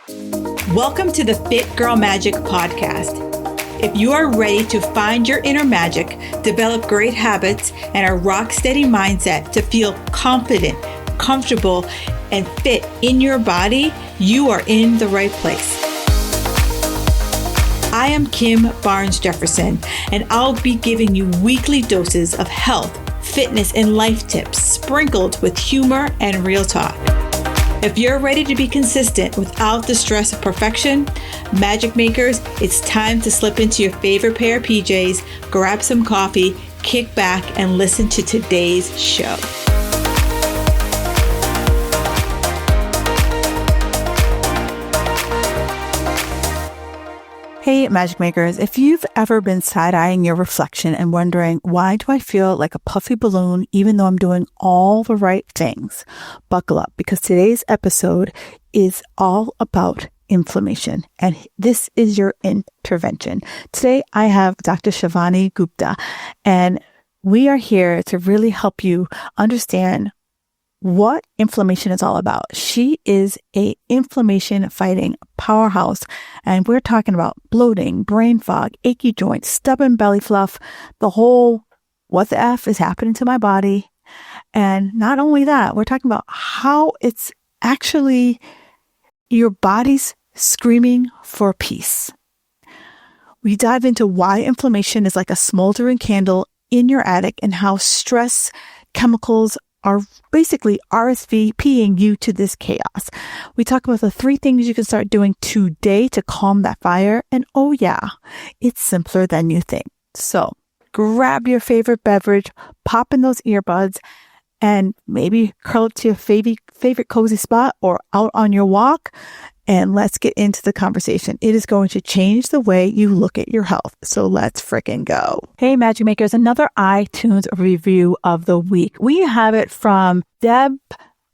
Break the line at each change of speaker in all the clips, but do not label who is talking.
Welcome to the Fit Girl Magic podcast. If you are ready to find your inner magic, develop great habits, and a rock steady mindset to feel confident, comfortable, and fit in your body, you are in the right place. I am Kim Barnes Jefferson, and I'll be giving you weekly doses of health, fitness, and life tips sprinkled with humor and real talk. If you're ready to be consistent without the stress of perfection, magic makers, it's time to slip into your favorite pair of PJs, grab some coffee, kick back, and listen to today's show.
Hey, Magic Makers, if you've ever been side-eyeing your reflection and wondering, why do I feel like a puffy balloon even though I'm doing all the right things? Buckle up, because today's episode is all about inflammation, and this is your intervention. Today, I have Dr. Shivani Gupta, and we are here to really help you understand what inflammation is all about. She is a inflammation fighting powerhouse, and we're talking about bloating, brain fog, achy joints, stubborn belly fluff, the whole what the F is happening to my body. And not only that, we're talking about how it's actually your body's screaming for peace. We dive into why inflammation is like a smoldering candle in your attic and how stress chemicals are basically RSVPing you to this chaos. We talk about the 3 things you can start doing today to calm that fire. And oh yeah, it's simpler than you think. So grab your favorite beverage, pop in those earbuds, and maybe curl up to your favorite cozy spot or out on your walk. And let's get into the conversation. It is going to change the way you look at your health. So let's freaking go. Hey, Magic Makers, another iTunes review of the week. We have it from Deb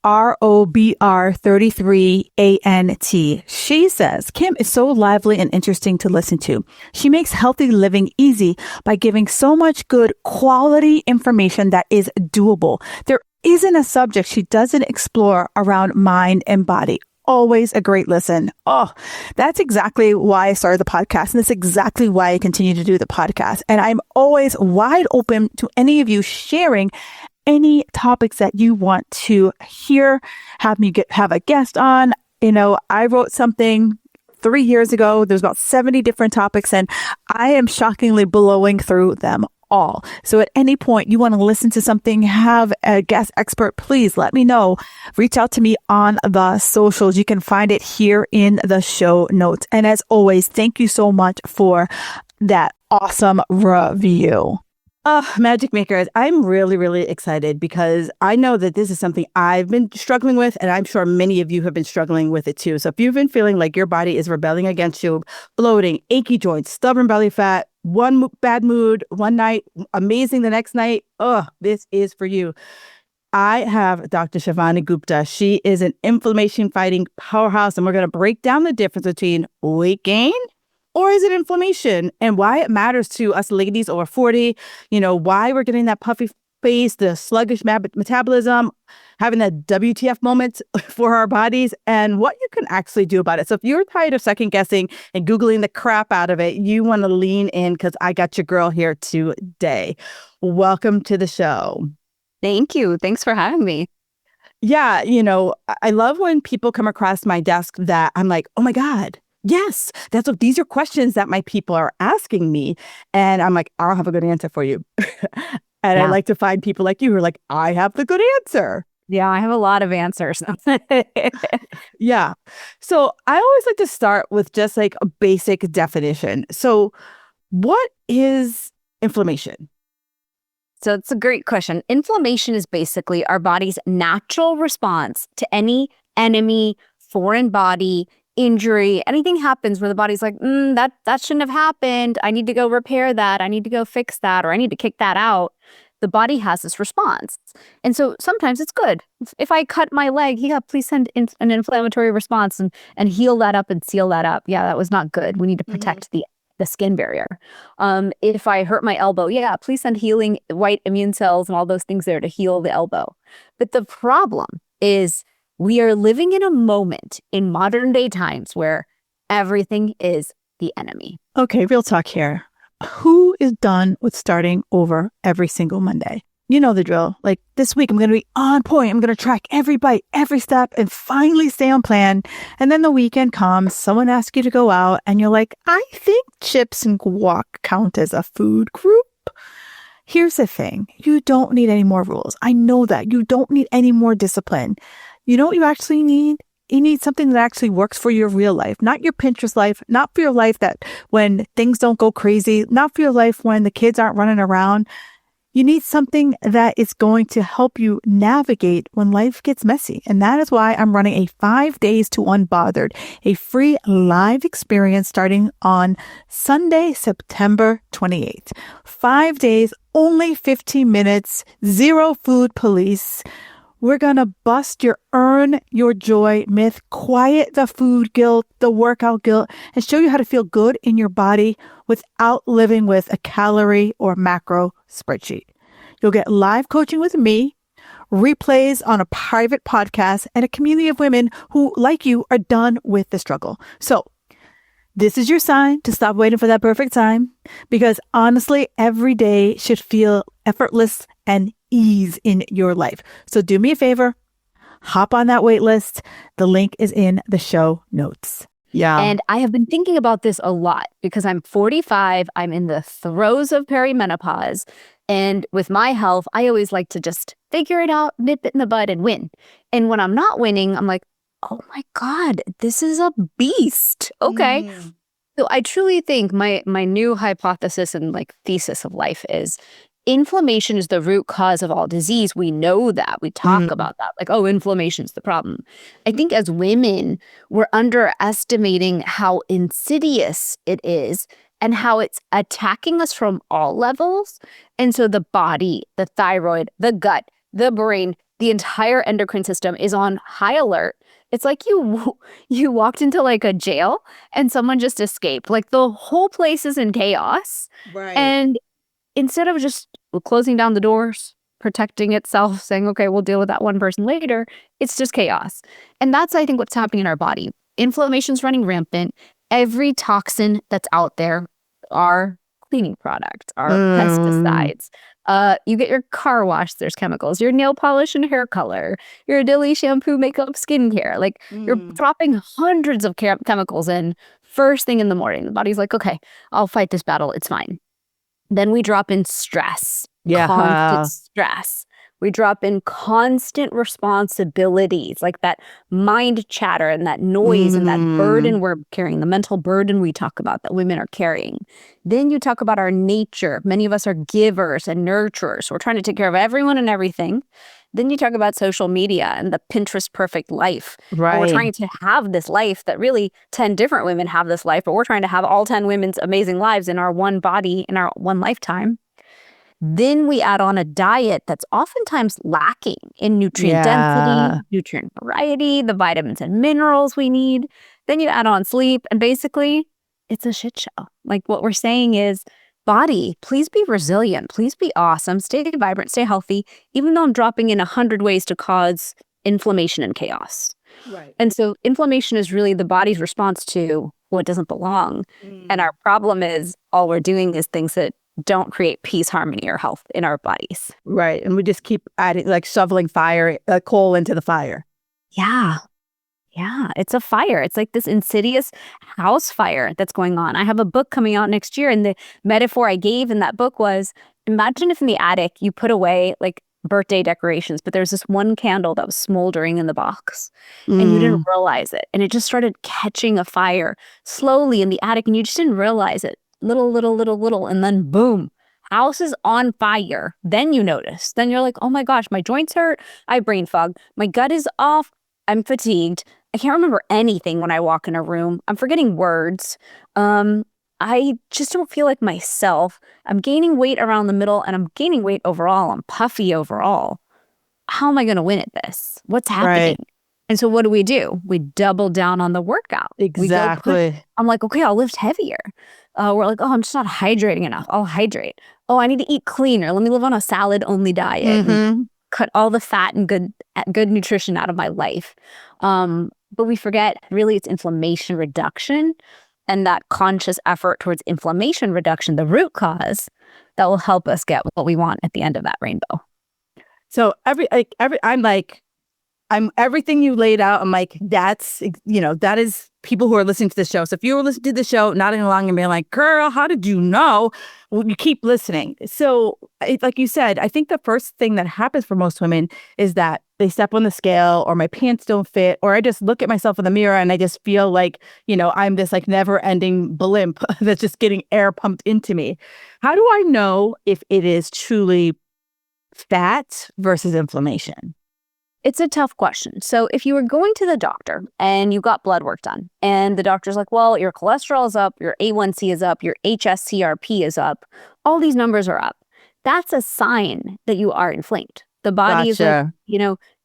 ROBR33ANT. She says, Kim is so lively and interesting to listen to. She makes healthy living easy by giving so much good quality information that is doable. There isn't a subject she doesn't explore around mind and body. Always a great listen. Oh, that's exactly why I started the podcast. And that's exactly why I continue to do the podcast. And I'm always wide open to any of you sharing any topics that you want to hear, have me have a guest on. You know, I wrote something 3 years ago. There's about 70 different topics, and I am shockingly blowing through them all. So at any point you want to listen to something, have a guest expert, please let me know. Reach out to me on the socials. You can find it here in the show notes. And as always, thank you so much for that awesome review.
Magic Makers, I'm really, really excited because I know that this is something I've been struggling with, and I'm sure many of you have been struggling with it too. So if you've been feeling like your body is rebelling against you, bloating, achy joints, stubborn belly fat, one bad mood, one night, amazing the next night, this is for you. I have Dr. Shivani Gupta. She is an inflammation fighting powerhouse, and we're going to break down the difference between weight gain or is it inflammation, and why it matters to us ladies over 40, why we're getting that puffy face, the sluggish metabolism, having that WTF moments for our bodies, and what you can actually do about it. So if you're tired of second guessing and Googling the crap out of it, you want to lean in because I got your girl here today. Welcome to the show.
Thank you. Thanks for having me.
Yeah, I love when people come across my desk that I'm like, oh my God, yes, these are questions that my people are asking me. And I'm like, I don't have a good answer for you. And I like to find people like you who are like, I have the good answer.
Yeah, I have a lot of answers.
Yeah. So I always like to start with just like a basic definition. So what is inflammation?
So it's a great question. Inflammation is basically our body's natural response to any enemy, foreign body, injury. Anything happens where the body's like, that shouldn't have happened. I need to go repair that. I need to go fix that, or I need to kick that out. The body has this response. And so sometimes it's good. If I cut my leg, please send in an inflammatory response and heal that up and seal that up. Yeah, that was not good. We need to protect the skin barrier. If I hurt my elbow, please send healing white immune cells and all those things there to heal the elbow. But the problem is We are living in a moment in modern day times where everything is the enemy.
Okay, real talk here. Who is done with starting over every single Monday? You know the drill. Like this week, I'm going to be on point. I'm going to track every bite, every step, and finally stay on plan. And then the weekend comes, someone asks you to go out, and you're like, I think chips and guac count as a food group. Here's the thing. You don't need any more rules. I know that. You don't need any more discipline. You know what you actually need? You need something that actually works for your real life, not your Pinterest life, not for your life that when things don't go crazy, not for your life when the kids aren't running around. You need something that is going to help you navigate when life gets messy. And that is why I'm running a 5 days to Unbothered, a free live experience starting on Sunday, September 28th. 5 days, only 15 minutes, zero food police. We're going to bust your earn your joy myth, quiet the food guilt, the workout guilt, and show you how to feel good in your body without living with a calorie or macro spreadsheet. You'll get live coaching with me, replays on a private podcast, and a community of women who, like you, are done with the struggle. So this is your sign to stop waiting for that perfect time, because honestly, every day should feel effortless and ease in your life. So do me a favor, hop on that wait list. The link is in the show notes. Yeah.
And I have been thinking about this a lot because I'm 45. I'm in the throes of perimenopause. And with my health, I always like to just figure it out, nip it in the bud and win. And when I'm not winning, I'm like, oh my God, this is a beast. Okay. So I truly think my new hypothesis and like thesis of life is inflammation is the root cause of all disease. We know that. We talk about that. Like, oh, inflammation's the problem. I think as women, we're underestimating how insidious it is and how it's attacking us from all levels. And so the body, the thyroid, the gut, the brain, the entire endocrine system is on high alert. It's like you walked into like a jail and someone just escaped. Like the whole place is in chaos.
Right.
And instead of just closing down the doors, protecting itself, saying, okay, we'll deal with that one person later, it's just chaos. And that's, I think, what's happening in our body. Inflammation's running rampant. Every toxin that's out there are cleaning products, are pesticides. You get your car wash, there's chemicals. Your nail polish and hair color. Your daily shampoo, makeup, skincare. Like you're dropping hundreds of chemicals in first thing in the morning. The body's like, okay, I'll fight this battle. It's fine. Then we drop in stress, constant stress. We drop in constant responsibilities, like that mind chatter and that noise and that burden we're carrying, the mental burden we talk about that women are carrying. Then you talk about our nature. Many of us are givers and nurturers. We're trying to take care of everyone and everything. Then you talk about social media and the Pinterest perfect life.
Right.
And we're trying to have this life that really 10 different women have this life, but we're trying to have all 10 women's amazing lives in our one body, in our one lifetime. Then we add on a diet that's oftentimes lacking in nutrient density, nutrient variety, the vitamins and minerals we need. Then you add on sleep, and basically it's a shit show. Like what we're saying is, body, please be resilient. Please be awesome. Stay vibrant, stay healthy, even though I'm dropping in 100 ways to cause inflammation and chaos.
Right.
And so inflammation is really the body's response to what doesn't belong. And our problem is all we're doing is things that don't create peace, harmony, or health in our bodies.
Right. And we just keep adding, like shoveling coal into the fire.
Yeah. Yeah, it's a fire. It's like this insidious house fire that's going on. I have a book coming out next year, and the metaphor I gave in that book was, imagine if in the attic you put away like birthday decorations, but there's this one candle that was smoldering in the box and you didn't realize it. And it just started catching a fire slowly in the attic and you just didn't realize it. Little. And then boom, house is on fire. Then you notice. Then you're like, oh my gosh, my joints hurt. I have brain fog. My gut is off. I'm fatigued. I can't remember anything when I walk in a room. I'm forgetting words. I just don't feel like myself. I'm gaining weight around the middle and I'm gaining weight overall. I'm puffy overall. How am I going to win at this? What's happening? Right. And so what do? We double down on the workout.
Exactly.
I'm like, okay, I'll lift heavier. We're like, oh, I'm just not hydrating enough. I'll hydrate. Oh, I need to eat cleaner. Let me live on a salad-only diet. cut all the fat and good nutrition out of my life. But we forget really it's inflammation reduction and that conscious effort towards inflammation reduction, the root cause, that will help us get what we want at the end of that rainbow.
So I'm everything you laid out. I'm like, that's, that is people who are listening to the show. So if you were listening to the show, nodding along and being like, girl, how did you know? Well, you keep listening. So like you said, I think the first thing that happens for most women is that they step on the scale, or my pants don't fit, or I just look at myself in the mirror and I just feel like, I'm this like never ending blimp that's just getting air pumped into me. How do I know if it is truly fat versus inflammation?
It's a tough question. So if you were going to the doctor and you got blood work done and the doctor's like, well, your cholesterol is up, your A1C is up, your HSCRP is up, all these numbers are up, that's a sign that you are inflamed. The body is like,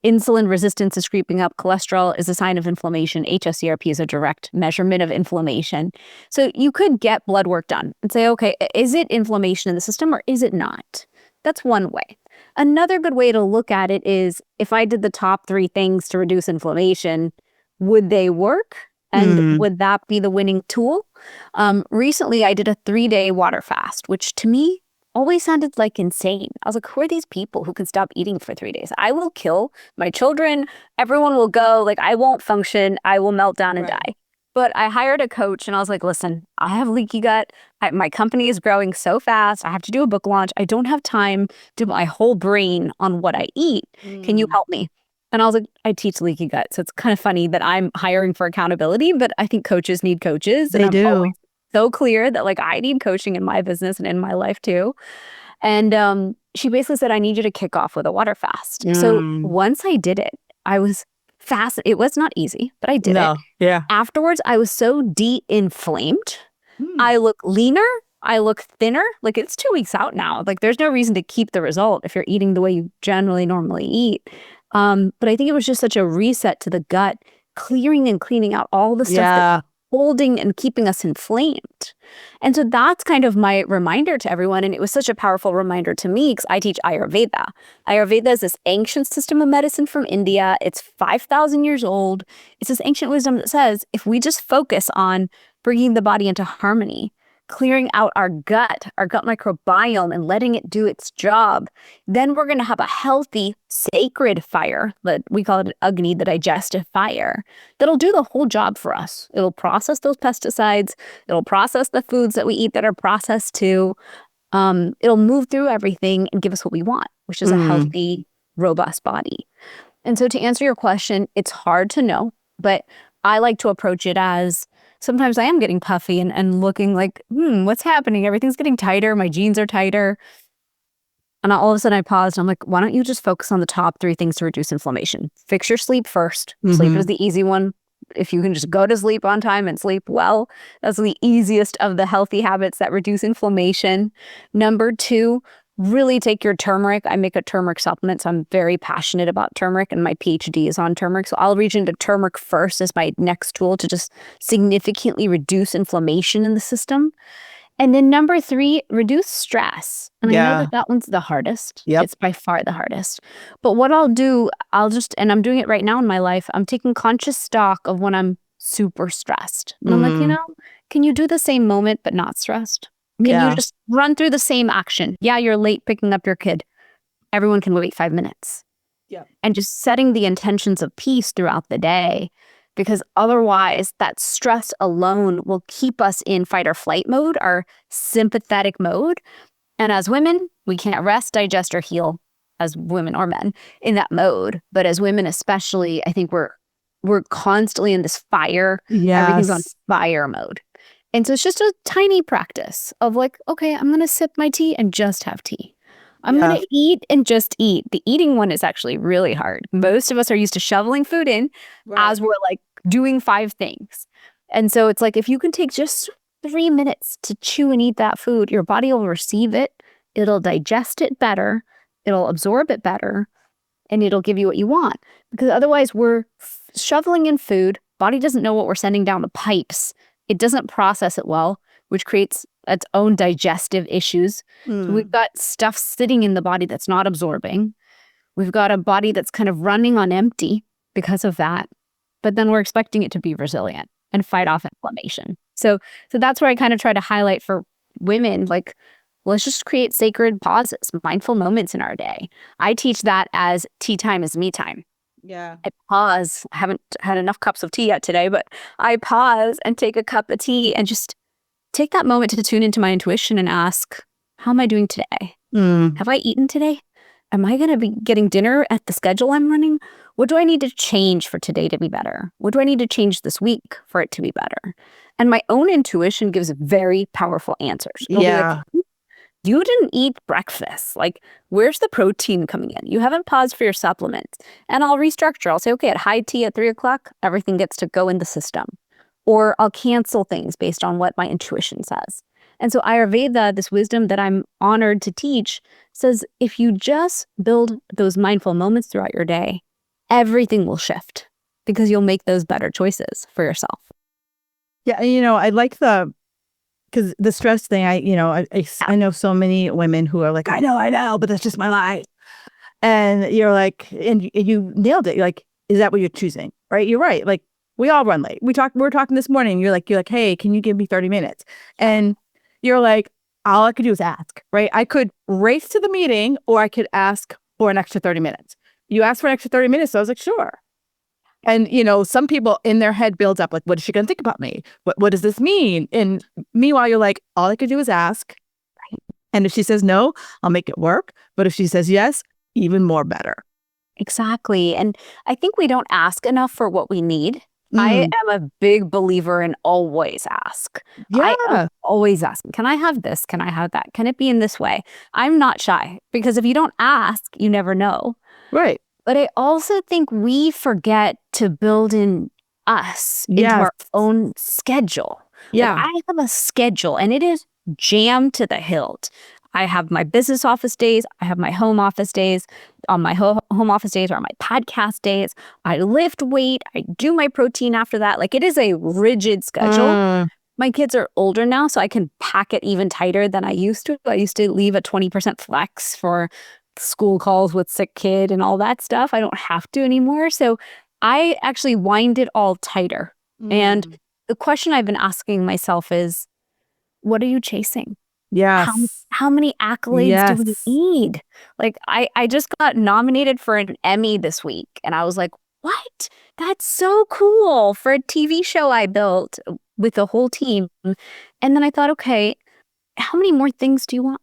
insulin resistance is creeping up. Cholesterol is a sign of inflammation. HSCRP is a direct measurement of inflammation. So you could get blood work done and say, okay, is it inflammation in the system or is it not? That's one way. Another good way to look at it is if I did the top 3 things to reduce inflammation, would they work? And would that be the winning tool? Recently, I did a 3-day water fast, which to me always sounded like insane. I was like, who are these people who can stop eating for 3 days? I will kill my children. Everyone will go. Like, I won't function. I will melt down and die. But I hired a coach and I was like, listen, I have leaky gut. My company is growing so fast. I have to do a book launch. I don't have time to put my whole brain on what I eat. Can you help me? And I was like, I teach leaky gut. So it's kind of funny that I'm hiring for accountability, but I think coaches need coaches.
They do.
Always so clear that like I need coaching in my business and in my life too. And she basically said, I need you to kick off with a water fast. So once I did it, I was fast. It was not easy, but I did it.
Yeah.
Afterwards, I was so de-inflamed. I look leaner. I look thinner. Like, it's 2 weeks out now. Like, there's no reason to keep the result if you're eating the way you generally normally eat. But I think it was just such a reset to the gut, clearing and cleaning out all the stuff that's holding and keeping us inflamed. And so that's kind of my reminder to everyone. And it was such a powerful reminder to me because I teach Ayurveda. Ayurveda is this ancient system of medicine from India. It's 5,000 years old. It's this ancient wisdom that says if we just focus on bringing the body into harmony, clearing out our gut microbiome and letting it do its job, then we're going to have a healthy, sacred fire, that we call it Agni, the digestive fire, that'll do the whole job for us. It'll process those pesticides. It'll process the foods that we eat that are processed too. It'll move through everything and give us what we want, which is a healthy, robust body. And so to answer your question, it's hard to know, but I like to approach it as sometimes I am getting puffy and looking like, what's happening? Everything's getting tighter. My jeans are tighter. And all of a sudden I paused. And I'm like, why don't you just focus on the top 3 things to reduce inflammation? Fix your sleep first. Sleep is the easy one. If you can just go to sleep on time and sleep well, that's the easiest of the healthy habits that reduce inflammation. Number 2, really take your turmeric. I make a turmeric supplement, so I'm very passionate about turmeric, and my PhD is on turmeric. So I'll reach into turmeric first as my next tool to just significantly reduce inflammation in the system. And then number 3, reduce stress. And I know that one's the hardest. It's by far the hardest. But what I'll do, and I'm doing it right now in my life, I'm taking conscious stock of when I'm super stressed. And I'm like, can you do the same moment but not stressed? Can you just run through the same action? Yeah, you're late picking up your kid. Everyone can wait 5 minutes. And just setting the intentions of peace throughout the day, because otherwise that stress alone will keep us in fight or flight mode, our sympathetic mode. And as women, we can't rest, digest, or heal as women or men in that mode. But as women especially, I think we're constantly in this fire. Everything's on fire mode. And so it's just a tiny practice of like, okay, I'm going to sip my tea and just have tea. I'm going to eat and just eat. The eating one is actually really hard. Most of us are used to shoveling food in as we're like doing 5 things. And so it's like, if you can take just 3 minutes to chew and eat that food, your body will receive it. It'll digest it better. It'll absorb it better. And it'll give you what you want. Because otherwise we're shoveling in food. Body doesn't know what we're sending down the pipes. It doesn't process it well, which creates its own digestive issues. So we've got stuff sitting in the body that's not absorbing. We've got a body that's kind of running on empty because of that. But then we're expecting it to be resilient and fight off inflammation. So that's where I kind of try to highlight for women, like, let's just create sacred pauses, mindful moments in our day. I teach that as tea time is me time.
Yeah.
I pause. I haven't had enough cups of tea yet today, but I pause and take a cup of tea and just take that moment to tune into my intuition and ask, how am I doing today? Have I eaten today? Am I going to be getting dinner at the schedule I'm running? What do I need to change for today to be better? What do I need to change this week for it to be better? And my own intuition gives very powerful answers. It'll be like, you didn't eat breakfast. Like, where's the protein coming in? You haven't paused for your supplements. And I'll restructure. I'll say, okay, at high tea at 3 o'clock, everything gets to go in the system. Or I'll cancel things based on what my intuition says. And so Ayurveda, this wisdom that I'm honored to teach, says if you just build those mindful moments throughout your day, everything will shift because you'll make those better choices for yourself.
Yeah, I like because the stress thing, I know so many women who are like, I know, but that's just my life. And you're like, and you nailed it. You're like, is that what you're choosing? Right? You're right. Like, we all run late. We were talking this morning. You're like, hey, can you give me 30 minutes? And you're like, all I could do is ask, right? I could race to the meeting or I could ask for an extra 30 minutes. You asked for an extra 30 minutes. So I was like, sure. And, some people in their head builds up like, what is she going to think about me? What does this mean? And meanwhile, you're like, all I could do is ask. And if she says no, I'll make it work. But if she says yes, even more better.
Exactly. And I think we don't ask enough for what we need. I am a big believer in always ask. I am always asking, can I have this? Can I have that? Can it be in this way? I'm not shy because if you don't ask, you never know.
Right.
But I also think we forget to build in us into our own schedule.
Yeah.
Like, I have a schedule and it is jammed to the hilt. I have my business office days. I have my home office days. On my home office days are my podcast days. I lift weight. I do my protein after that. Like, it is a rigid schedule. My kids are older now, so I can pack it even tighter than I used to. I used to leave a 20% flex for school calls with sick kid and all that stuff. I don't have to anymore. So I actually wind it all tighter. And the question I've been asking myself is, what are you chasing?
Yes.
How many accolades do we need? Like, I just got nominated for an Emmy this week. And I was like, what? That's so cool, for a TV show I built with the whole team. And then I thought, okay, how many more things do you want?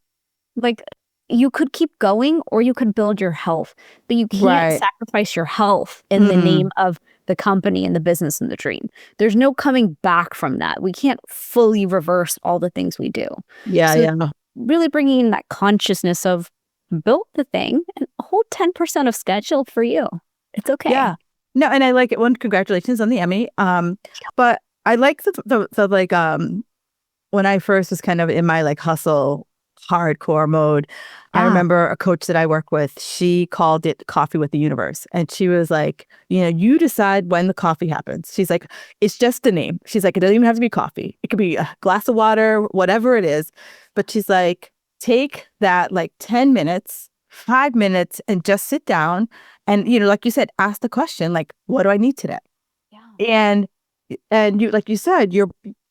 Like, you could keep going or you could build your health, but you can't sacrifice your health in the name of the company and the business and the dream. There's no coming back from that. We can't fully reverse all the things we do. Really bringing in that consciousness of build the thing and hold 10% of schedule for you. It's okay.
Yeah. No, and I like it. One, congratulations on the Emmy. But I like the like when I first was kind of in my like hustle hardcore mode. I remember a coach that I work with, she called it coffee with the universe. And she was like, you decide when the coffee happens. She's like, it's just a name. She's like, it doesn't even have to be coffee. It could be a glass of water, whatever it is. But she's like, take that like 10 minutes, 5 minutes, and just sit down. And, like you said, ask the question, like, what do I need today? Yeah. And you, like you said,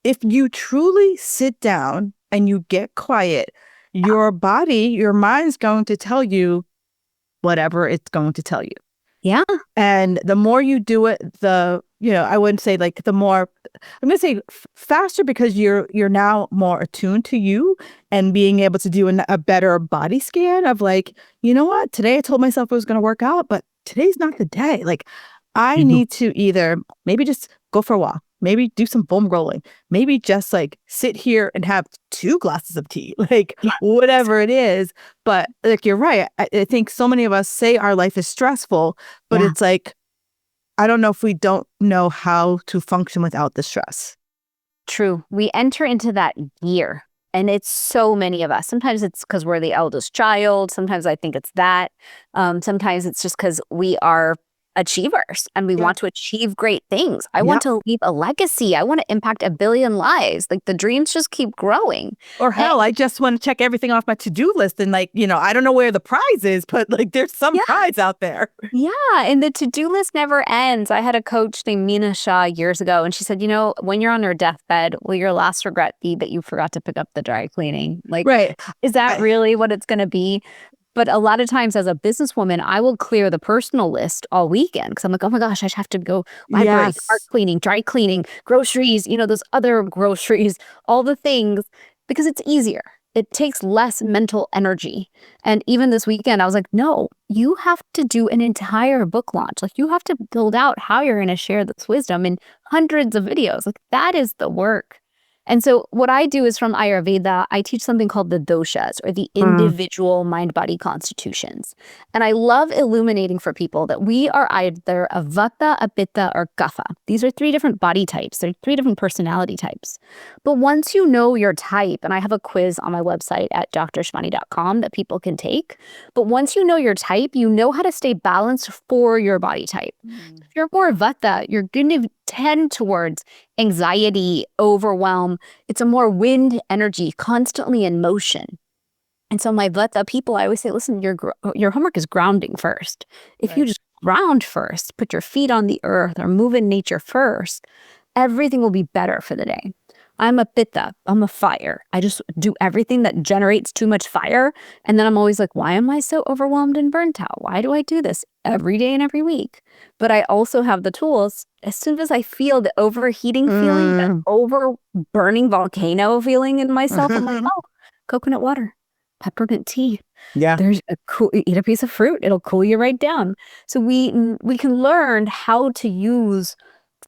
if you truly sit down and you get quiet, your body, your mind's going to tell you whatever it's going to tell you.
Yeah.
And the more you do it, I wouldn't say like the more, I'm going to say faster, because you're now more attuned to you and being able to do a better body scan of like, you know what, today I told myself it was going to work out, but today's not the day. Like, I need to either maybe just go for a walk, maybe do some foam rolling, maybe just like sit here and have 2 glasses of tea, like whatever it is. But like, you're right. I think so many of us say our life is stressful, but it's like, I don't know if we don't know how to function without the stress.
True. We enter into that gear, and it's so many of us. Sometimes it's because we're the eldest child. Sometimes I think it's that. Sometimes it's just because we are achievers and we want to achieve great things. I want to leave a legacy. I want to impact 1 billion lives. Like the dreams just keep growing.
Or hell, I just want to check everything off my to-do list and like, I don't know where the prize is, but like there's some prize out there.
Yeah. And the to-do list never ends. I had a coach named Mina Shah years ago, and she said, when you're on your deathbed, will your last regret be that you forgot to pick up the dry cleaning? Like, is that really what it's going to be? But a lot of times as a businesswoman, I will clear the personal list all weekend because I'm like, oh my gosh, I have to go library, car cleaning, dry cleaning, groceries, those other groceries, all the things, because it's easier. It takes less mental energy. And even this weekend, I was like, no, you have to do an entire book launch. Like you have to build out how you're going to share this wisdom in hundreds of videos. Like that is the work. And so what I do is from Ayurveda, I teach something called the doshas, or the individual mind-body constitutions. And I love illuminating for people that we are either a vata, a pitta, or kapha. These are 3 different body types. They're 3 different personality types. But once you know your type, and I have a quiz on my website at drshivani.com that people can take. But once you know your type, you know how to stay balanced for your body type. If you're more vata, you're going to tend towards anxiety, overwhelm. It's a more wind energy, constantly in motion. And so my vata people, I always say, listen, your homework is grounding first. If you just ground first, put your feet on the earth or move in nature first, everything will be better for the day. I'm a pitta. I'm a fire. I just do everything that generates too much fire. And then I'm always like, why am I so overwhelmed and burnt out? Why do I do this every day and every week? But I also have the tools. As soon as I feel the overheating feeling, the over burning volcano feeling in myself, I'm like, oh, coconut water, peppermint tea.
Yeah.
There's eat a piece of fruit. It'll cool you right down. So we can learn how to use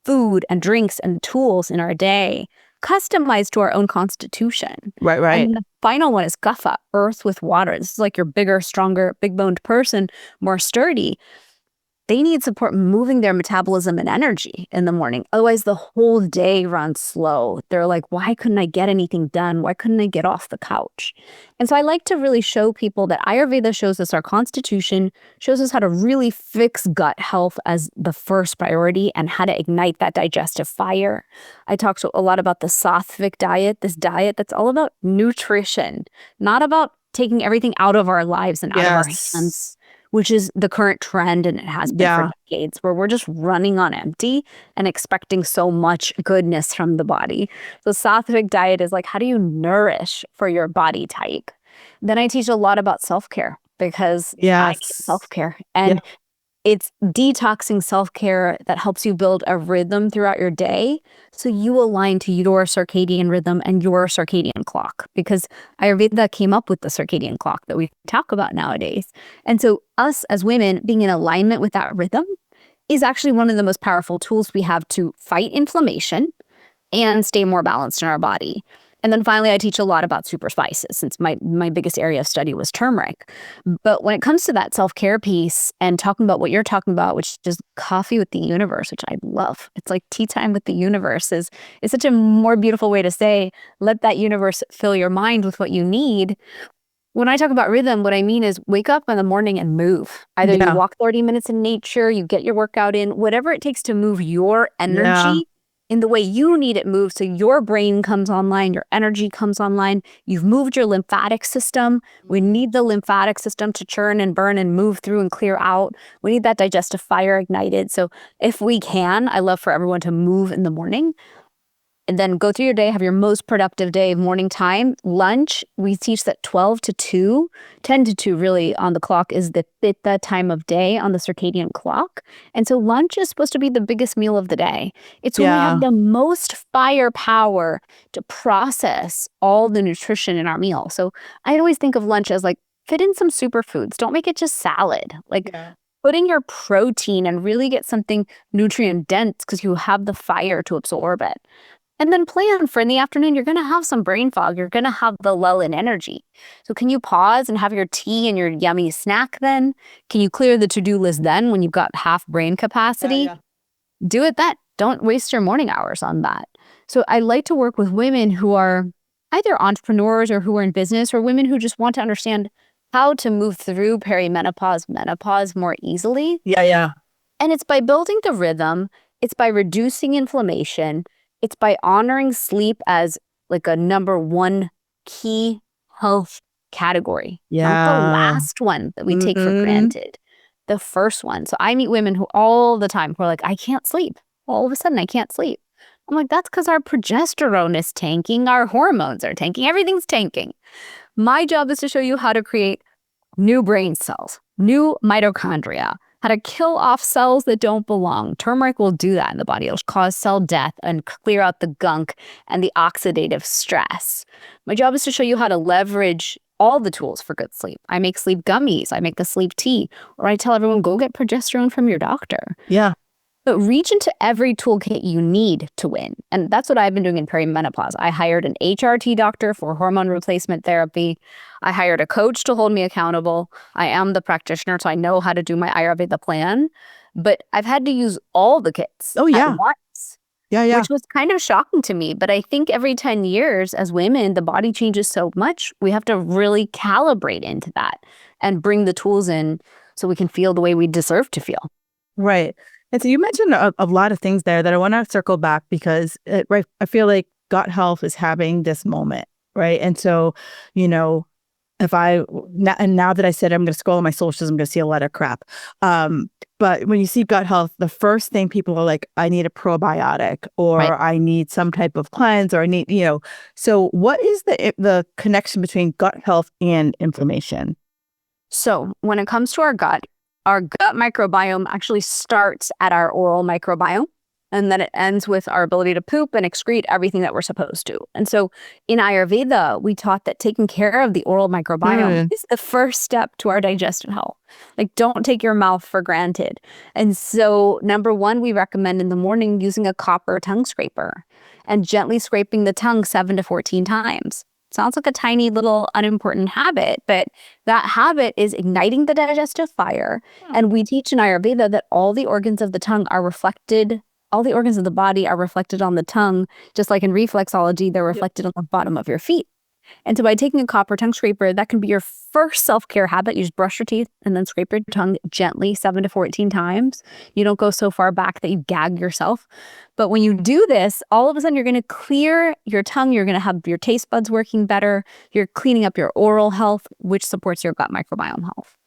food and drinks and tools in our day customized to our own constitution.
Right.
And the final one is kapha, earth with water. This is like your bigger, stronger, big-boned person, more sturdy. They need support moving their metabolism and energy in the morning. Otherwise, the whole day runs slow. They're like, why couldn't I get anything done? Why couldn't I get off the couch? And so I like to really show people that Ayurveda shows us our constitution, shows us how to really fix gut health as the first priority and how to ignite that digestive fire. I talk a lot about the sattvic diet, this diet that's all about nutrition, not about taking everything out of our lives and out of our hands, which is the current trend, and it has been for decades, where we're just running on empty and expecting so much goodness from the body. So sattvic diet is like, how do you nourish for your body type? Then I teach a lot about self-care because I need self-care. And it's detoxing self-care that helps you build a rhythm throughout your day so you align to your circadian rhythm and your circadian clock, because Ayurveda came up with the circadian clock that we talk about nowadays. And so us as women being in alignment with that rhythm is actually one of the most powerful tools we have to fight inflammation and stay more balanced in our body. And then finally, I teach a lot about super spices, since my biggest area of study was turmeric. But when it comes to that self-care piece and talking about what you're talking about, which is coffee with the universe, which I love. It's like tea time with the universe is such a more beautiful way to say, let that universe fill your mind with what you need. When I talk about rhythm, what I mean is wake up in the morning and move. Either you walk 30 minutes in nature, you get your workout in, whatever it takes to move your energy in the way you need it moved, so your brain comes online, your energy comes online. You've moved your lymphatic system. We need the lymphatic system to churn and burn and move through and clear out. We need that digestive fire ignited. So if we can, I love for everyone to move in the morning. And then go through your day, have your most productive day of morning time. Lunch, we teach that 12 to 2, 10 to 2 really on the clock is the pitta time of day on the circadian clock. And so lunch is supposed to be the biggest meal of the day. It's when we have the most firepower to process all the nutrition in our meal. So I always think of lunch as like, fit in some superfoods. Don't make it just salad. Put in your protein and really get something nutrient dense because you have the fire to absorb it. And then plan for in the afternoon, you're going to have some brain fog. You're going to have the lull in energy. So can you pause and have your tea and your yummy snack then? Can you clear the to-do list then when you've got half brain capacity? Do it then. Don't waste your morning hours on that. So I like to work with women who are either entrepreneurs or who are in business, or women who just want to understand how to move through perimenopause, menopause more easily. And it's by building the rhythm, it's by reducing inflammation, it's by honoring sleep as like a number one key health category. Not the last one that we take for granted. The first one. So I meet women who all the time who are like, I can't sleep. All of a sudden I can't sleep. I'm like, that's because our progesterone is tanking, our hormones are tanking, everything's tanking. My job is to show you how to create new brain cells, new mitochondria, how to kill off cells that don't belong. Turmeric will do that in the body. It'll cause cell death and clear out the gunk and the oxidative stress. My job is to show you how to leverage all the tools for good sleep. I make sleep gummies. I make the sleep tea. Or I tell everyone, go get progesterone from your doctor.
Yeah.
But reach into every toolkit you need to win. And that's what I've been doing in perimenopause. I hired an HRT doctor for hormone replacement therapy. I hired a coach to hold me accountable. I am the practitioner, so I know how to do my Ayurveda plan. But I've had to use all the kits at once, which was kind of shocking to me. But I think every 10 years as women, the body changes so much, we have to really calibrate into that and bring the tools in so we can feel the way we deserve to feel.
Right. And so you mentioned a lot of things there that I want to circle back because I feel like gut health is having this moment, right? And so, now that I said I'm going to scroll on my socials, I'm going to see a lot of crap. But when you see gut health, the first thing people are like, I need a probiotic or I need some type of cleanse or I need, So what is the connection between gut health and inflammation?
So when it comes to our gut microbiome actually starts at our oral microbiome, and then it ends with our ability to poop and excrete everything that we're supposed to. And so in Ayurveda, we taught that taking care of the oral microbiome is the first step to our digestive health. Like, don't take your mouth for granted. And so number one, we recommend in the morning using a copper tongue scraper and gently scraping the tongue 7 to 14 times. Sounds like a tiny little unimportant habit, but that habit is igniting the digestive fire. And we teach in Ayurveda that all the organs of the tongue are reflected, all the organs of the body are reflected on the tongue, just like in reflexology, they're reflected on the bottom of your feet. And so by taking a copper tongue scraper, that can be your first self-care habit. You just brush your teeth and then scrape your tongue gently 7 to 14 times. You don't go so far back that you gag yourself. But when you do this, all of a sudden you're going to clear your tongue. You're going to have your taste buds working better. You're cleaning up your oral health, which supports your gut microbiome health.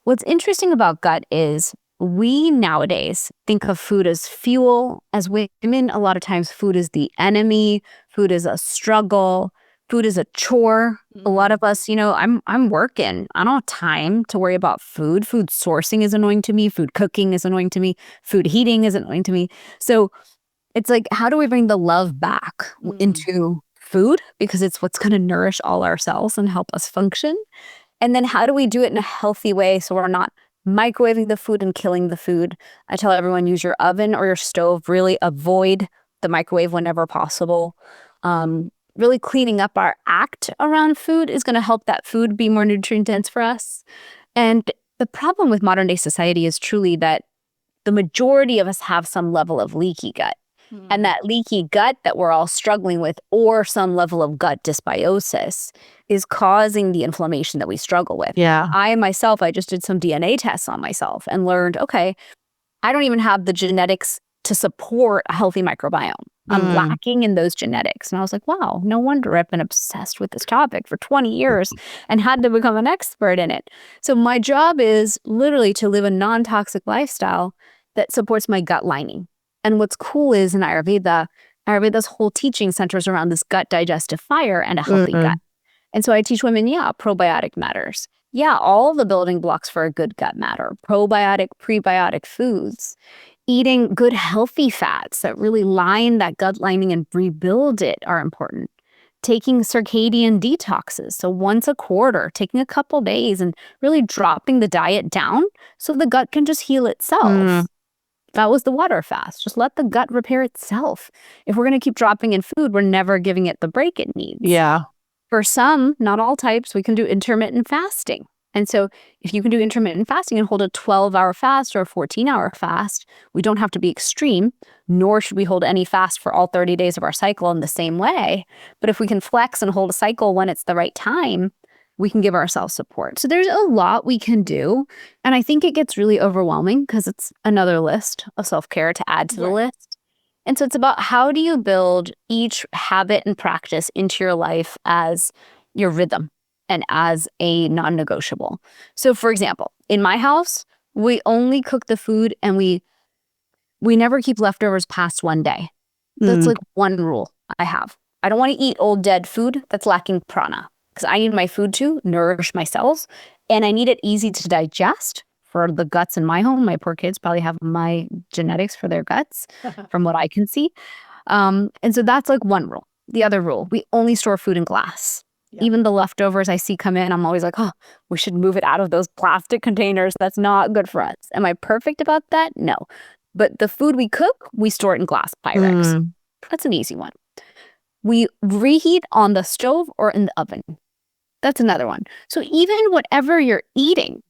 What's interesting about gut is we nowadays think of food as fuel. As women, a lot of times food is the enemy. Food is a struggle. Food is a chore. A lot of us, I'm working. I don't have time to worry about food. Food sourcing is annoying to me. Food cooking is annoying to me. Food heating is annoying to me. So it's like, how do we bring the love back into food? Because it's what's going to nourish all our cells and help us function. And then how do we do it in a healthy way so we're not microwaving the food and killing the food? I tell everyone, use your oven or your stove. Really avoid the microwave whenever possible. Really cleaning up our act around food is going to help that food be more nutrient dense for us. And the problem with modern day society is truly that the majority of us have some level of leaky gut. And that leaky gut that we're all struggling with, or some level of gut dysbiosis, is causing the inflammation that we struggle with.
Yeah.
I just did some DNA tests on myself and learned, okay, I don't even have the genetics to support a healthy microbiome. I'm lacking in those genetics. And I was like, wow, no wonder I've been obsessed with this topic for 20 years and had to become an expert in it. So my job is literally to live a non-toxic lifestyle that supports my gut lining. And what's cool is in Ayurveda's whole teaching centers around this gut digestive fire and a healthy gut. And so I teach women, probiotic matters. Yeah, all the building blocks for a good gut matter. Probiotic, prebiotic foods. Eating good healthy fats that really line that gut lining and rebuild it are important. Taking circadian detoxes, so once a quarter, taking a couple days and really dropping the diet down so the gut can just heal itself. That was the water fast. Just let the gut repair itself. If we're going to keep dropping in food, we're never giving it the break it needs.
Yeah.
For some, not all types, we can do intermittent fasting. And so if you can do intermittent fasting and hold a 12-hour fast or a 14-hour fast, we don't have to be extreme, nor should we hold any fast for all 30 days of our cycle in the same way. But if we can flex and hold a cycle when it's the right time, we can give ourselves support. So there's a lot we can do. And I think it gets really overwhelming because it's another list of self-care to add to the list. And so it's about how do you build each habit and practice into your life as your rhythm and as a non-negotiable. So for example, in my house, we only cook the food and we never keep leftovers past one day. That's like one rule I have. I don't want to eat old dead food that's lacking prana because I need my food to nourish my cells and I need it easy to digest for the guts in my home. My poor kids probably have my genetics for their guts from what I can see. And so that's like one rule. The other rule, we only store food in glass. Even the leftovers I see come in, I'm always like, oh, we should move it out of those plastic containers. That's not good for us. Am I perfect about that? No. But the food we cook, we store it in glass Pyrex. That's an easy one. We reheat on the stove or in the oven. That's another one. So even whatever you're eating,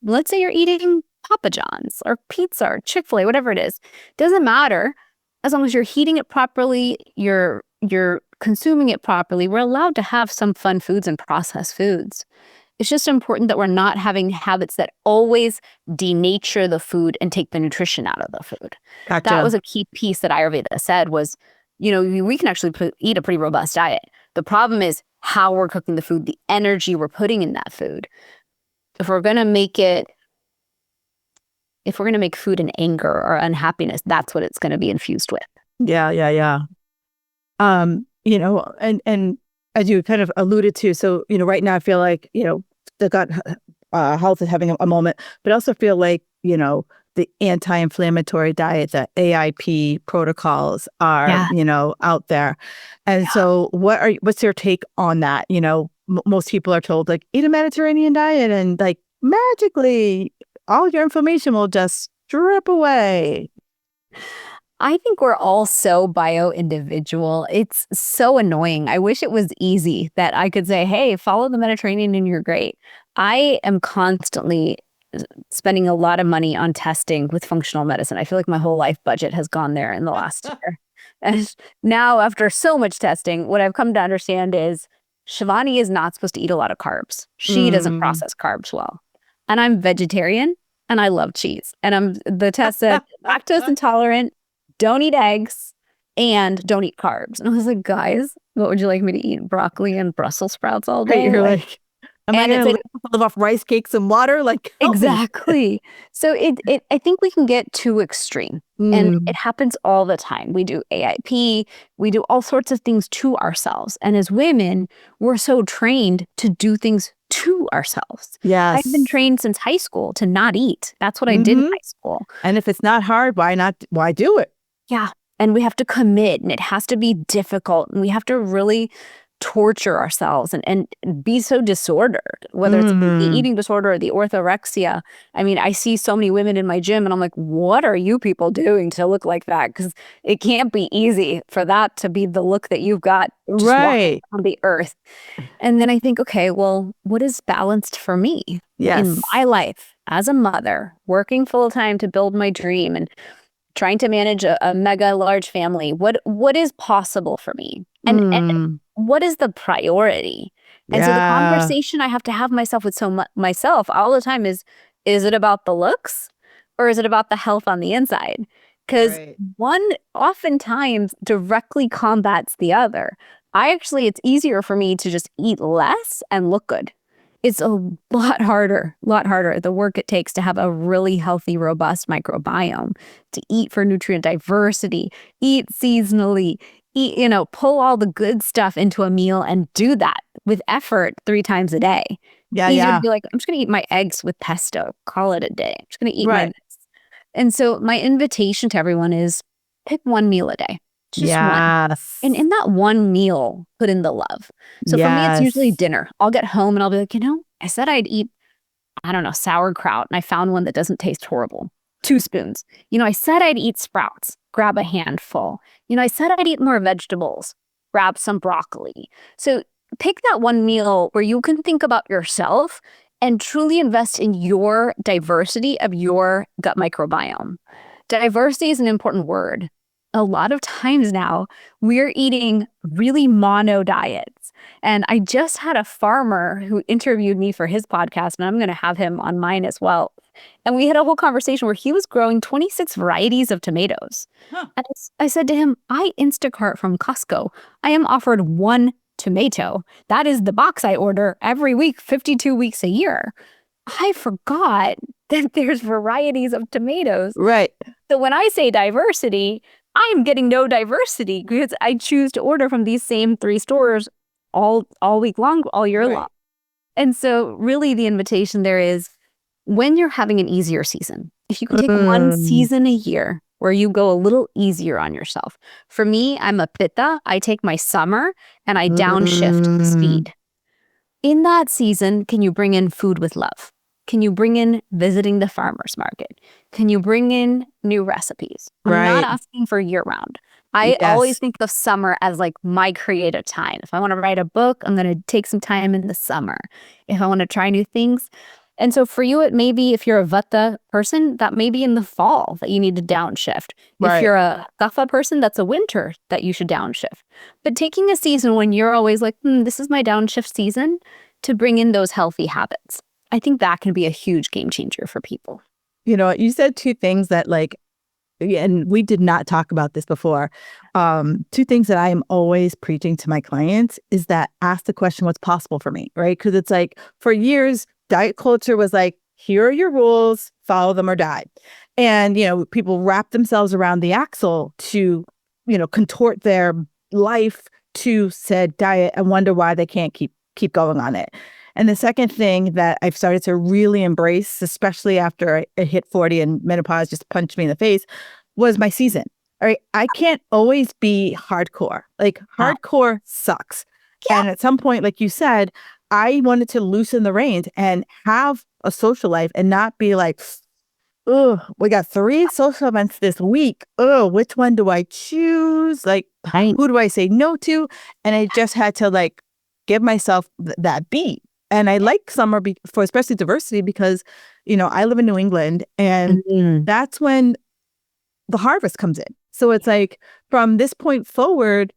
let's say you're eating Papa John's or pizza or Chick-fil-A, whatever it is, doesn't matter as long as you're heating it properly, you're consuming it properly. We're allowed to have some fun foods and processed foods. It's just important that we're not having habits that always denature the food and take the nutrition out of the food.
Gotcha.
That was a key piece that Ayurveda said was, we can actually eat a pretty robust diet. The problem is how we're cooking the food, the energy we're putting in that food. If we're going to make food in anger or unhappiness, that's what it's going to be infused with.
Yeah. And as you kind of alluded to, so, right now I feel like, the gut health is having a moment, but I also feel like, the anti-inflammatory diet, the AIP protocols are, out there. And so what's your take on that? Most people are told like, eat a Mediterranean diet and like magically all your inflammation will just drip away.
I think we're all so bio-individual. It's so annoying. I wish it was easy that I could say, hey, follow the Mediterranean and you're great. I am constantly spending a lot of money on testing with functional medicine. I feel like my whole life budget has gone there in the last year. And now after so much testing, what I've come to understand is Shivani is not supposed to eat a lot of carbs. She doesn't process carbs well. And I'm vegetarian and I love cheese. And the test said lactose intolerant, don't eat eggs, and don't eat carbs. And I was like, guys, what would you like me to eat? Broccoli and Brussels sprouts all day?
You're like, am I going to live off rice cakes and water? Like,
exactly. So I think we can get too extreme. And it happens all the time. We do AIP, we do all sorts of things to ourselves. And as women, we're so trained to do things to ourselves.
Yes.
I've been trained since high school to not eat. That's what I did in high school.
And if it's not hard, why do it?
Yeah. And we have to commit and it has to be difficult and we have to really torture ourselves and be so disordered, whether it's the eating disorder or the orthorexia. I mean, I see so many women in my gym and I'm like, what are you people doing to look like that? Because it can't be easy for that to be the look that you've got just walking on the earth. And then I think, okay, well, what is balanced for me in my life as a mother, working full time to build my dream and trying to manage a mega large family? What is possible for me? And what is the priority? And so the conversation I have to have myself with myself all the time is it about the looks or is it about the health on the inside? Because one oftentimes directly combats the other. It's easier for me to just eat less and look good. It's a lot harder, the work it takes to have a really healthy, robust microbiome, to eat for nutrient diversity, eat seasonally, pull all the good stuff into a meal and do that with effort 3 times a day. Easier to be like, I'm just going to eat my eggs with pesto, call it a day. I'm just going to eat my eggs. And so my invitation to everyone is pick one meal a day. Just one. And in that one meal, put in the love. So for me, it's usually dinner. I'll get home and I'll be like, I said I'd eat, sauerkraut. And I found one that doesn't taste horrible. 2 spoons. I said I'd eat sprouts. Grab a handful. I said I'd eat more vegetables. Grab some broccoli. So pick that one meal where you can think about yourself and truly invest in your diversity of your gut microbiome. Diversity is an important word. A lot of times now, we're eating really mono diets And I just had a farmer who interviewed me for his podcast, and I'm going to have him on mine as well. And we had a whole conversation where he was growing 26 varieties of tomatoes.
Huh.
And I said to him, I Instacart from Costco. I am offered one tomato. That is the box I order every week, 52 weeks a year. I forgot that there's varieties of tomatoes.
Right.
So when I say diversity, I'm getting no diversity because I choose to order from these same 3 stores all week long, all year long. And so really the invitation there is, when you're having an easier season, if you can take one season a year where you go a little easier on yourself. For me, I'm a pitta. I take my summer and I downshift speed. In that season, can you bring in food with love? Can you bring in visiting the farmer's market? Can you bring in new recipes? I'm not asking for year round. I always think of summer as like my creative time. If I want to write a book, I'm going to take some time in the summer. If I want to try new things. And so for you, it may be, if you're a Vata person, that may be in the fall that you need to downshift. If you're a Kapha person, that's a winter that you should downshift. But taking a season when you're always like, this is my downshift season, to bring in those healthy habits. I think that can be a huge game changer for people.
You know, you said 2 things that and we did not talk about this before. 2 things that I am always preaching to my clients is that ask the question, what's possible for me, right? Because it's like, for years, diet culture was like, here are your rules, follow them or die. And, people wrap themselves around the axle to, contort their life to said diet and wonder why they can't keep going on it. And the second thing that I've started to really embrace, especially after I hit 40 and menopause just punched me in the face, was my season. All right. I can't always be hardcore. Like, hardcore sucks. Yeah. And at some point, like you said, I wanted to loosen the reins and have a social life and not be like, oh, we got 3 social events this week. Oh, which one do I choose? Like, who do I say no to? And I just had to give myself that beat. And I like summer for especially diversity because, I live in New England and that's when the harvest comes in. So it's like, from this point forward,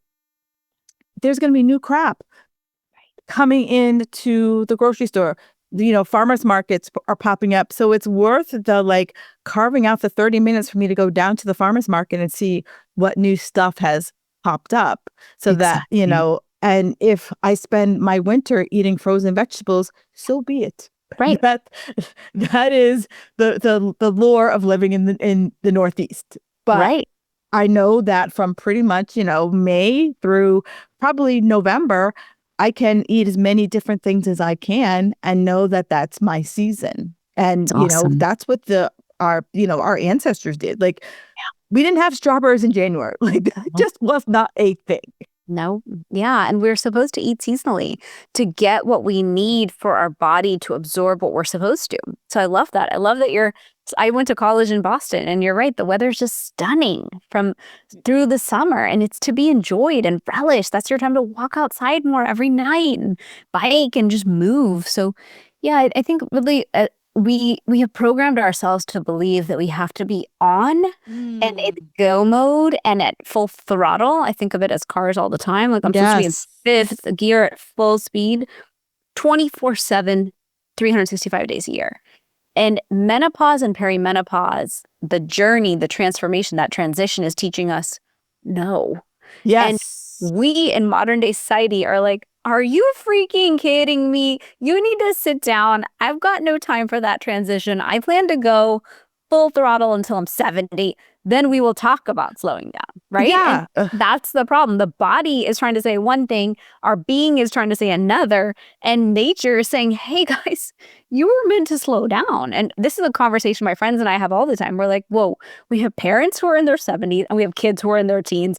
there's going to be new crop coming into the grocery store. Farmers markets are popping up. So it's worth the carving out the 30 minutes for me to go down to the farmers market and see what new stuff has popped up. So that, and if I spend my winter eating frozen vegetables, so be it.
Right.
That is the lore of living in the Northeast. But I know that from pretty much, May through probably November, I can eat as many different things as I can and know that that's my season. And,
awesome.
That's what our ancestors did. We didn't have strawberries in January. That just was not a thing.
No. Yeah. And we're supposed to eat seasonally to get what we need for our body to absorb what we're supposed to. So I love that. I love that I went to college in Boston, and you're right. The weather's just stunning through the summer, and it's to be enjoyed and relished. That's your time to walk outside more every night and bike and just move. So yeah, I think really we have programmed ourselves to believe that we have to be on and in go mode and at full throttle. I think of it as cars all the time. Like, I'm supposed to be in 5th gear at full speed, 24/7, 365 days a year. And menopause and perimenopause, the journey, the transformation, that transition is teaching us no.
Yes.
And we in modern day society are like, are you freaking kidding me? You need to sit down. I've got no time for that transition. I plan to go full throttle until I'm 70. Then we will talk about slowing down, right?
Yeah.
And that's the problem. The body is trying to say one thing, our being is trying to say another, and nature is saying, hey guys, you were meant to slow down. And this is a conversation my friends and I have all the time. We're like, whoa, we have parents who are in their 70s and we have kids who are in their teens,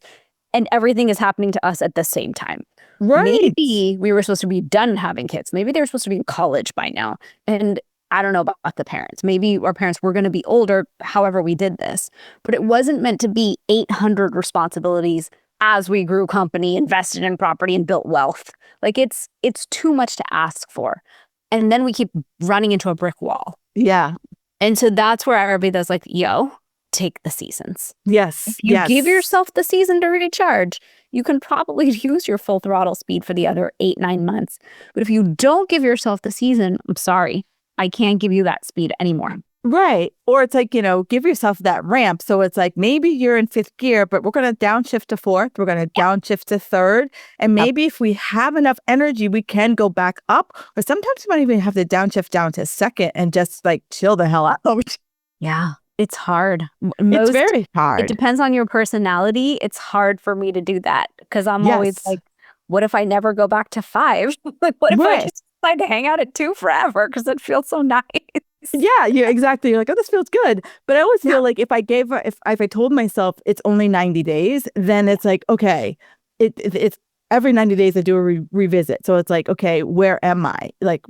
and everything is happening to us at the same time.
Right.
Maybe we were supposed to be done having kids. Maybe they were supposed to be in college by now. And I don't know about the parents. Maybe our parents were going to be older, however we did this. But it wasn't meant to be 800 responsibilities as we grew company, invested in property, and built wealth. It's too much to ask for. And then we keep running into a brick wall.
Yeah.
And so that's where everybody does like, yo, take the seasons.
Yes.
If you give yourself the season to recharge, you can probably use your full throttle speed for the other 8-9 months. But if you don't give yourself the season, I'm sorry, I can't give you that speed anymore.
Right. Or it's like, give yourself that ramp. So it's like, maybe you're in 5th gear, but we're going to downshift to 4th. We're going to downshift to 3rd. And maybe if we have enough energy, we can go back up. Or sometimes you might even have to downshift down to 2nd and just like chill the hell out.
Yeah. It's hard.
It's very hard.
It depends on your personality. It's hard for me to do that because I'm always like, what if I never go back to 5? Like, what if I just decide to hang out at 2 forever because it feels so nice?
Yeah, exactly. You're like, oh, this feels good. But I always feel like if I told myself it's only 90 days, then it's like, okay, it's every 90 days I do a revisit. So it's like, okay, where am I? Like,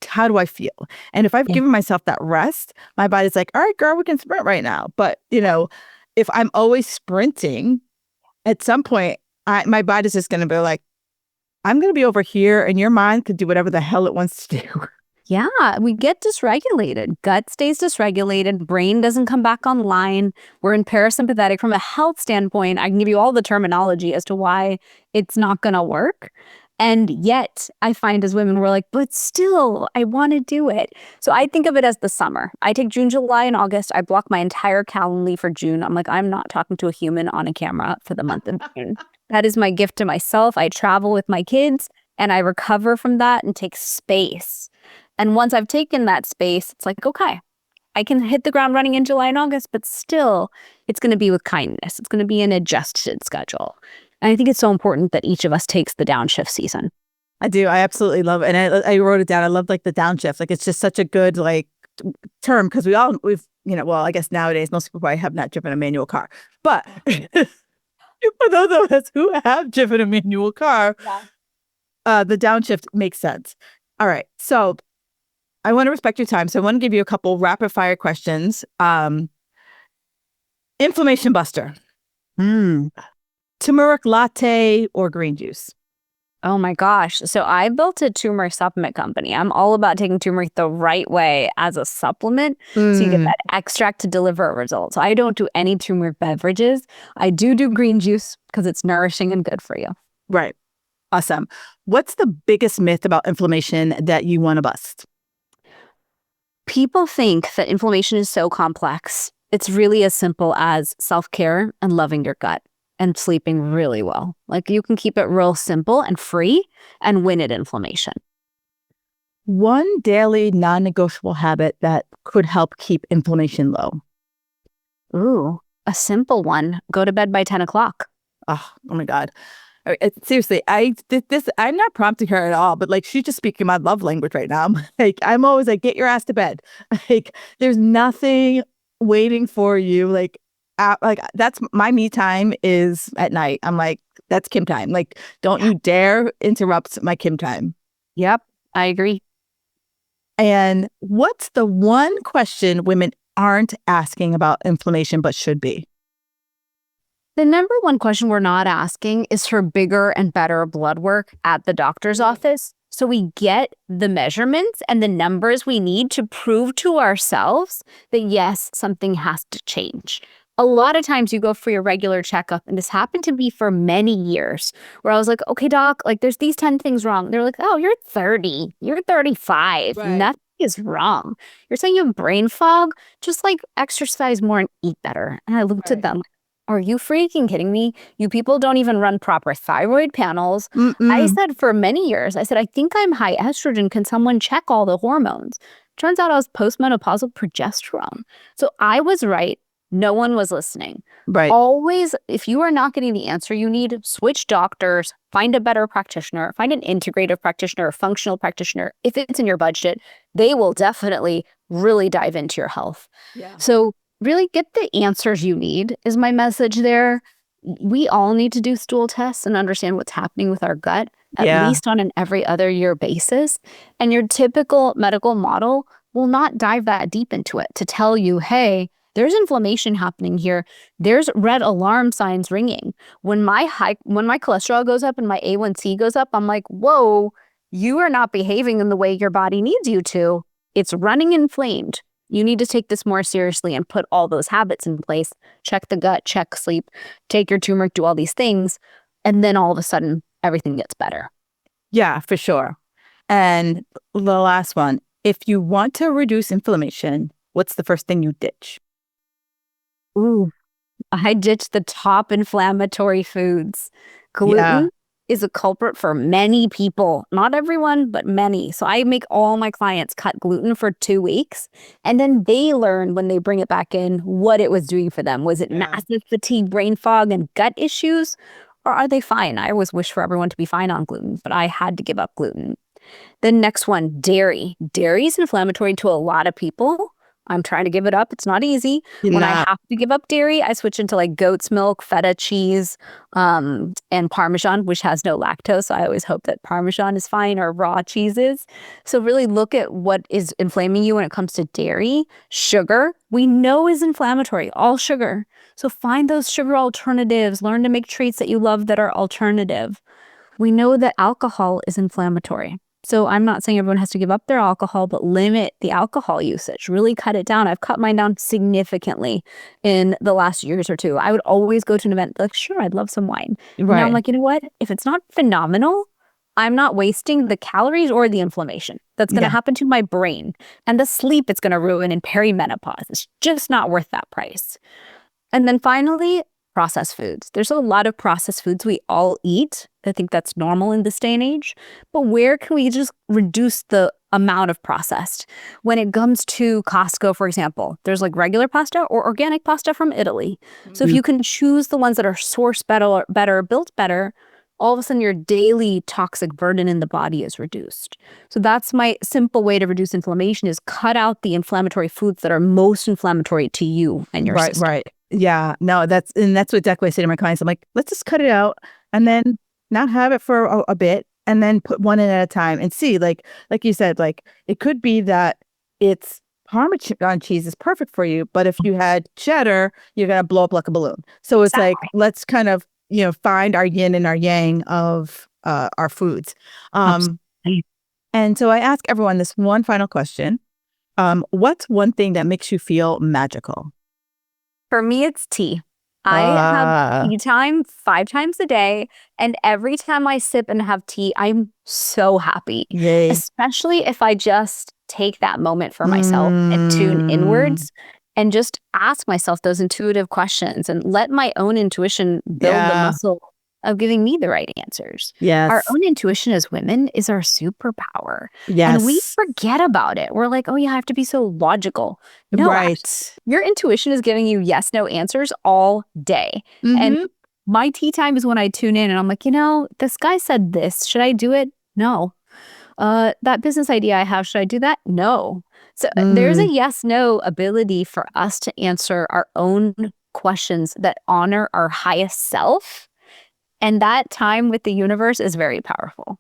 how do I feel? And if I've given myself that rest, my body's like, all right, girl, we can sprint right now. But, if I'm always sprinting, at some point, my body's just going to be like, I'm going to be over here and your mind could do whatever the hell it wants to do.
Yeah, we get dysregulated. Gut stays dysregulated. Brain doesn't come back online. We're in parasympathetic. From a health standpoint, I can give you all the terminology as to why it's not going to work. And yet, I find as women, we're like, but still, I want to do it. So I think of it as the summer. I take June, July, and August. I block my entire Calendly for June. I'm like, I'm not talking to a human on a camera for the month of June. That is my gift to myself. I travel with my kids, and I recover from that and take space. And once I've taken that space, it's like, okay, I can hit the ground running in July and August, but still, it's going to be with kindness. It's going to be an adjusted schedule. And I think it's so important that each of us takes the downshift season.
I do. I absolutely love it. And I wrote it down. I love like the downshift. Like, it's just such a good term because I guess nowadays most people probably have not driven a manual car. But for those of us who have driven a manual car, the downshift makes sense. All right. So I want to respect your time. So I want to give you a couple rapid fire questions. Inflammation buster. Turmeric latte or green juice?
Oh my gosh. So I built a turmeric supplement company. I'm all about taking turmeric the right way as a supplement. So you get that extract to deliver a result. So I don't do any turmeric beverages. I do green juice because it's nourishing and good for you.
Right. Awesome. What's the biggest myth about inflammation that you want to bust?
People think that inflammation is so complex. It's really as simple as self-care and loving your gut and sleeping really well. Like, you can keep it real simple and free and win at inflammation.
One daily non-negotiable habit that could help keep inflammation low.
Ooh, a simple one. Go to bed by 10 o'clock.
Oh my God. Seriously, I'm not prompting her at all, but like, she's just speaking my love language right now. I'm always like, get your ass to bed. Like, there's nothing waiting for you. Like that's my me time is at night. I'm like, that's Kim time. Like, don't you dare interrupt my Kim time.
Yep, I agree.
And what's the one question women aren't asking about inflammation but should be?
The number one question we're not asking is for bigger and better blood work at the doctor's office. So we get the measurements and the numbers we need to prove to ourselves that, yes, something has to change. A lot of times you go for your regular checkup, and this happened to me for many years, where I was like, okay, doc, like, there's these 10 things wrong. They're like, oh, you're 30, you're 35. Right. Nothing is wrong. You're saying you have brain fog? Just like exercise more and eat better. And I looked at them. Are you freaking kidding me? You people don't even run proper thyroid panels. I said for many years, I said, I think I'm high estrogen. Can someone check all the hormones? Turns out I was postmenopausal progesterone. So I was right. No one was listening.
Right.
Always, if you are not getting the answer you need, switch doctors, find a better practitioner, find an integrative practitioner, a functional practitioner. If it's in your budget, they will definitely really dive into your health. Yeah. So really get the answers you need is my message there. We all need to do stool tests and understand what's happening with our gut, at least on an every other year basis. And your typical medical model will not dive that deep into it to tell you, hey, there's inflammation happening here. There's red alarm signs ringing. When my cholesterol goes up and my A1C goes up, I'm like, whoa, you are not behaving in the way your body needs you to. It's running inflamed. You need to take this more seriously and put all those habits in place. Check the gut, check sleep, take your turmeric, do all these things. And then all of a sudden, everything gets better.
Yeah, for sure. And the last one, if you want to reduce inflammation, what's the first thing you ditch?
Ooh, I ditched the top inflammatory foods. Gluten is a culprit for many people. Not everyone, but many. So I make all my clients cut gluten for 2 weeks. And then they learn when they bring it back in what it was doing for them. Was it massive fatigue, brain fog, and gut issues? Or are they fine? I always wish for everyone to be fine on gluten, but I had to give up gluten. The next one, dairy. Dairy is inflammatory to a lot of people. I'm trying to give it up. It's not easy. When I have to give up dairy, I switch into like goat's milk, feta cheese, and Parmesan, which has no lactose. So I always hope that Parmesan is fine, or raw cheeses. So really look at what is inflaming you when it comes to dairy. Sugar, we know is inflammatory, all sugar. So find those sugar alternatives. Learn to make treats that you love that are alternative. We know that alcohol is inflammatory. So I'm not saying everyone has to give up their alcohol, but limit the alcohol usage. Really cut it down. I've cut mine down significantly in the last years or two. I would always go to an event like, sure, I'd love some wine. Right. Now I'm like, you know what? If it's not phenomenal, I'm not wasting the calories or the inflammation that's going to happen to my brain. And the sleep it's going to ruin in perimenopause. It's just not worth that price. And then finally, processed foods. There's a lot of processed foods we all eat. I think that's normal in this day and age. But where can we just reduce the amount of processed? When it comes to Costco, for example, there's like regular pasta or organic pasta from Italy. So if you can choose the ones that are sourced better, built better, all of a sudden your daily toxic burden in the body is reduced. So that's my simple way to reduce inflammation, is cut out the inflammatory foods that are most inflammatory to you and your system.
Right. Yeah, no, that's what exactly I say to my clients. I'm like, let's just cut it out and then not have it for a bit, and then put one in at a time and see, like you said, like it could be that it's Parmesan cheese is perfect for you, but if you had cheddar, you're going to blow up like a balloon. So it's like, let's kind of, find our yin and our yang of our foods. And so I ask everyone this one final question. What's one thing that makes you feel magical?
For me, it's tea. I have tea time 5 times a day. And every time I sip and have tea, I'm so happy. Yay. Especially if I just take that moment for myself and tune inwards and just ask myself those intuitive questions and let my own intuition build the muscle of giving me the right answers. Yes. Our own intuition as women is our superpower. Yes. And we forget about it. We're like, oh yeah, I have to be so logical. No, right. Your intuition is giving you yes, no answers all day. And my tea time is when I tune in and I'm like, this guy said this. Should I do it? No. That business idea I have, should I do that? No. So there's a yes, no ability for us to answer our own questions that honor our highest self. And that time with the universe is very powerful.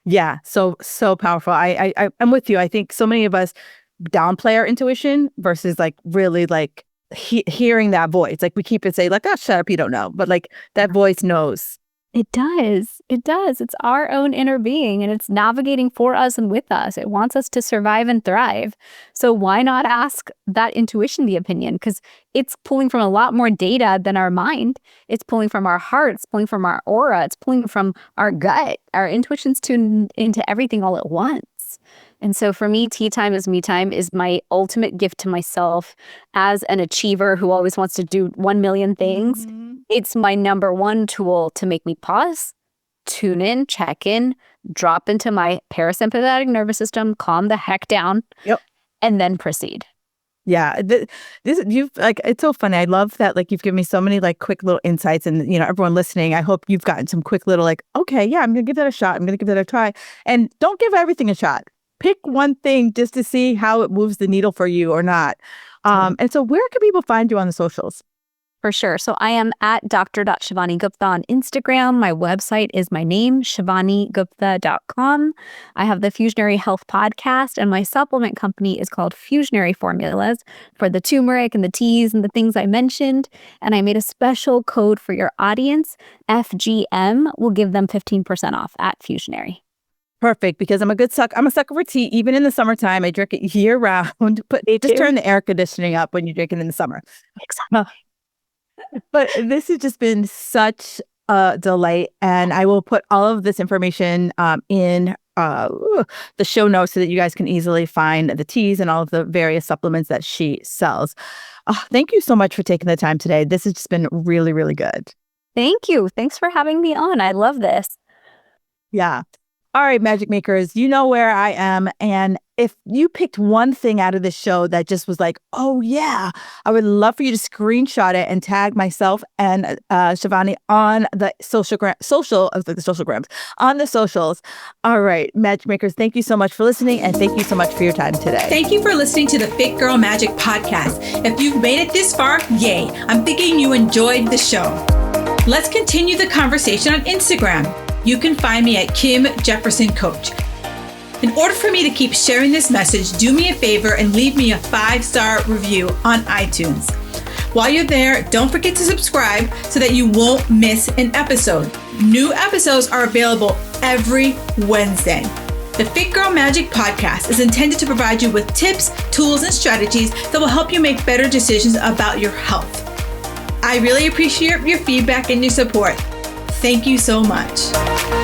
Yeah, so powerful. I'm with you. I think so many of us downplay our intuition versus like really like hearing that voice. Like we keep it say like, oh, shut up, you don't know. But like that voice knows.
It does. It does. It's our own inner being, and it's navigating for us and with us. It wants us to survive and thrive. So why not ask that intuition the opinion? Because it's pulling from a lot more data than our mind. It's pulling from our heart. It's pulling from our aura. It's pulling from our gut. Our intuition's tuned into everything all at once. And so for me, tea time is me time is my ultimate gift to myself as an achiever who always wants to do 1 million things. It's my number one tool to make me pause, tune in, check in, drop into my parasympathetic nervous system, calm the heck down, and then proceed.
Yeah, you've like, it's so funny. I love that. Like you've given me so many like quick little insights, and everyone listening, I hope you've gotten some quick little like, okay, yeah, I'm gonna give that a shot. I'm gonna give that a try, and don't give everything a shot. Pick one thing just to see how it moves the needle for you or not. And so where can people find you on the socials?
For sure. So I am at Dr.Shivani Gupta on Instagram. My website is my name, ShivaniGupta.com. I have the Fusionary Health Podcast, and my supplement company is called Fusionary Formulas for the turmeric and the teas and the things I mentioned. And I made a special code for your audience. FGM will give them 15% off at Fusionary.
Perfect, because I'm a sucker for tea, even in the summertime. I drink it year round, but just turn the air conditioning up when you're drinking in the summer.
Exactly.
But this has just been such a delight, and I will put all of this information in the show notes so that you guys can easily find the teas and all of the various supplements that she sells. Thank you so much for taking the time today. This has just been really, really good.
Thank you. Thanks for having me on. I love this.
Yeah. All right, Magic Makers, you know where I am. And if you picked one thing out of this show that just was like, oh yeah, I would love for you to screenshot it and tag myself and Shivani on the on the socials. All right, Magic Makers, thank you so much for listening, and thank you so much for your time today.
Thank you for listening to the Fit Girl Magic podcast. If you've made it this far, yay. I'm thinking you enjoyed the show. Let's continue the conversation on Instagram. You can find me at Kim Jefferson Coach. In order for me to keep sharing this message, do me a favor and leave me a 5-star review on iTunes. While you're there, don't forget to subscribe so that you won't miss an episode. New episodes are available every Wednesday. The Fit Girl Magic podcast is intended to provide you with tips, tools, and strategies that will help you make better decisions about your health. I really appreciate your feedback and your support. Thank you so much.